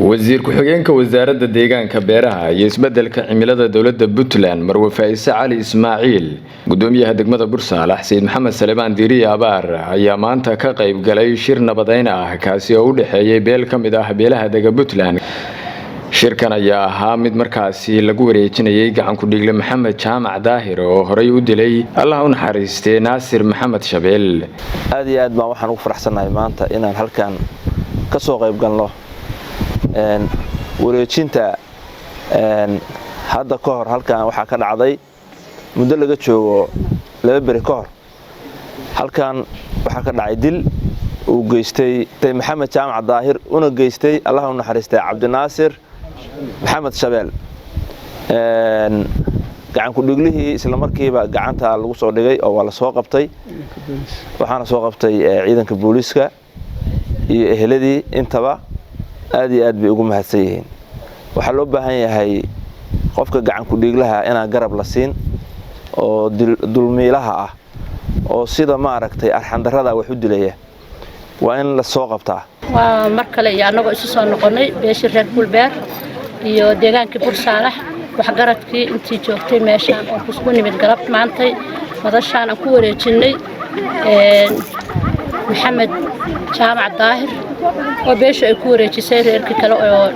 wasiir ku-xigeenka wasaaradda deegaanka beeraha iyo isbeddelka cimilada dowladda Puntland Marwe Faaiise Cali Ismaaciil gudoomiyaha degmada Bursaalax Sayid Maxamed Salebaan Diiri Abaar ayaa maanta ka qayb galay shir nabadeyn ah kaasi oo u dhaxeeyay beel ka mid ah beelaha dega Puntland. shirkan ayaa ahaa mid markaasi lagu wareejinayay gacan ku dhiigle Maxamed Jaamac Daahir oo horay u dilay Allah u naxariistay Naasir Maxamed Shabeel. aad iyo aad baan waxaan ugu faraxsanahay maanta inaan halkan ka soo qayb galno wareejinta hadda ka hor halkan waxa ka dhacday muddo laga joogo 2 bari ka hor halkan waxa ka dhacay dil uu geystay Maxamed Jaamac Daahir una geystay Allah u naxariistay Naasir Maxamed Shabeel gacan ku dhiglihii isla markiiba gacanta lagu soo dhigay oo wala soo qabtay waxaana soo qabtay ciidanka booliska iyo eheladii intaba aad iyo aad bay ugu mahadsan yihiin waxa loo baahan yahay qofka gacan ku dhiglaha inaan garab la siin oo dulmiilaha ah oo sida ma aragtay arxan darrada wax u dilaya waa in la soo qabtaa waa mar kale anagu isu soo noqonay beeshii reer Bulbeer iyo deegaanka Bursaalax wax garadkii intii joogtay meeshaan oo ku nimid galab maantay madashaan ku wareejinay Maxamed Jaamac Daahir oo beesha ay ku wareejisay reerka kale oo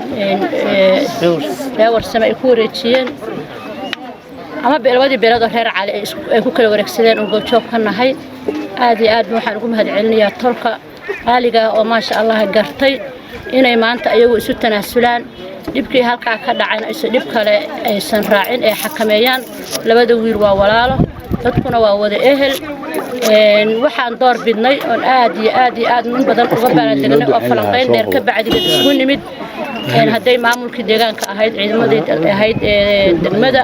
warsame ay ku wareejiyeen ama beelwadii beelada reer Cali ay ku kala wareegsadeen oo goobjoog ka nahay aad iyo aad waxaan ugu mahadcelinayaa tolka qaaliga oo ma sha Allah gartay inay maanta ayagu isu tanaasulaan dibkii halka ka dhacayna isu dib kale aysan raacin ee xakameeyaan labada wiil waa walaalo dadkuna waa wada ehel waxaan door bidnay oo aad iyo aad min badan uga baaradegnay oo falanqeyn dheer ka bacdiga isku nimid haday maamulkii deegaanka ahayd ciidamada ahayd degmada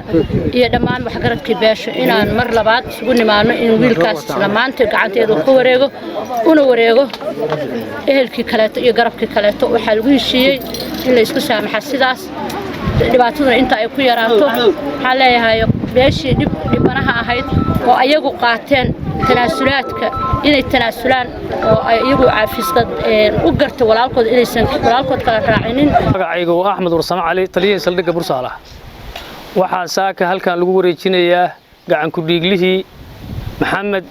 iyo dhammaan wax garadkii beesho inaan mar labaad isugu nimaano in wiilkaas isla maanta gacanteedu ku wareego una wareego ehelkii kale iyo garabkii kale waxa lagu heshiiyay in la isku saamaxo sidaas dhibaataduna inta ay ku yaraato waxa leeyahay beeshii dhibanaha ahayd oo ayagu qaateen tanaasulaadka inay tanaasulaan oo ayagu caafisad u gartay walaalkood inaysan walaalkood kala raacinin magacaygu Axmed Warsame Cali taliye saldhigga Bursaalax waxa saaka halkan lagu wareejinayaa gacan ku dhiiglihii Maxamed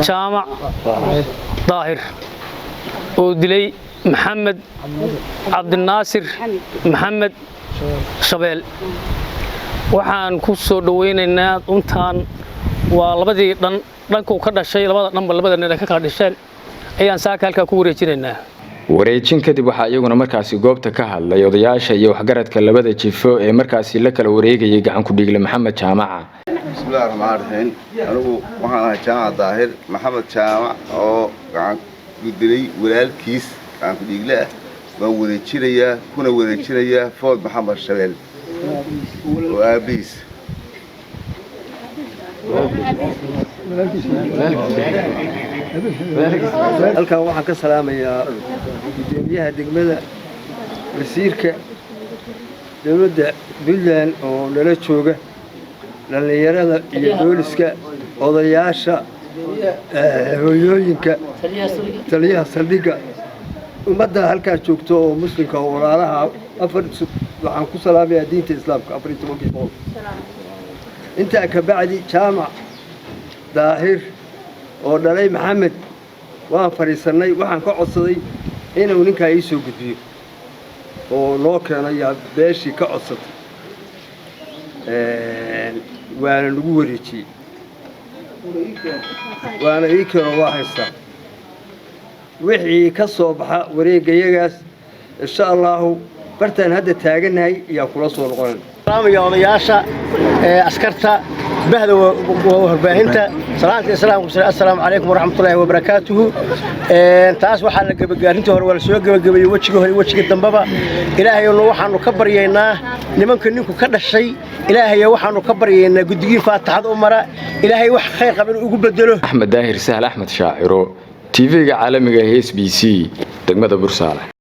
Jaamac Daahir oo dilay Maxamed Naasir Maxamed Shabeel waxaan ku soo dhaweynaynaa untaan waa labadii dhanku ka dhashay labada nin ka kala dhasheen ayaan saaka halka ku wareejinaynaa wareejin kadib waxa iyaguna markaasi goobta ka hadlay odayaasha iyo waxgaradka labada jifo ee markaasi la kala wareegayay gacan ku dhiigle Maxamed Jaamac. bismillaahir rahmaanir rahiim anigu waxaan ahay Jaamac Daahir Maxamed Jaamac oo gacan ku dilay walaalkiis gacan ku dhiigle waa wareejinayaa Food Maxamed Shabeel oo aabiis halkan waxaan ka salaamayaa gudoomiyaha degmada wasiirka dowladda Puntland oo nala jooga dhalinyarada iyo booliska odayaasha hooyooyinka taliyaha saldhigga ummadda halkaas joogto oo muslimka oo walaalaha waxaan ku salaamayaa diinta islaamka 14 inta ka bacdi Jaamac Daahir oo dhalay Maxamed waan fariisanay waxaan ka codsaday inuu ninka ay soo gudbiyo oo loo keenay beeshii ka codsatay waana lagu wareejiyay waana ii karo waa haystaa wixii ka soo baxa wareegayagaas insha Allah bartaan hadda taaganahay iyo kula soo noqon salaamaya odayaasha askarta bahda warbaahinta salaanta islaamku assalaamu calaykum waraxmatullaahi wabarakaatuhu taas waxa la gabagaarintii hore wala soo gabagabeeyay wajiga dambaba ilaahay waxaanu ka baryaynaa nimanka ninku ka dhashay ilaahay waxaanu ka baryaynaa gudigii faataxad u mara ilaahay wax khayr qab inuu ugu bedelo Axmed Daahir Sahal Axmed Shaaciro TV-ga caalamiga SBC degmada Bursaalax.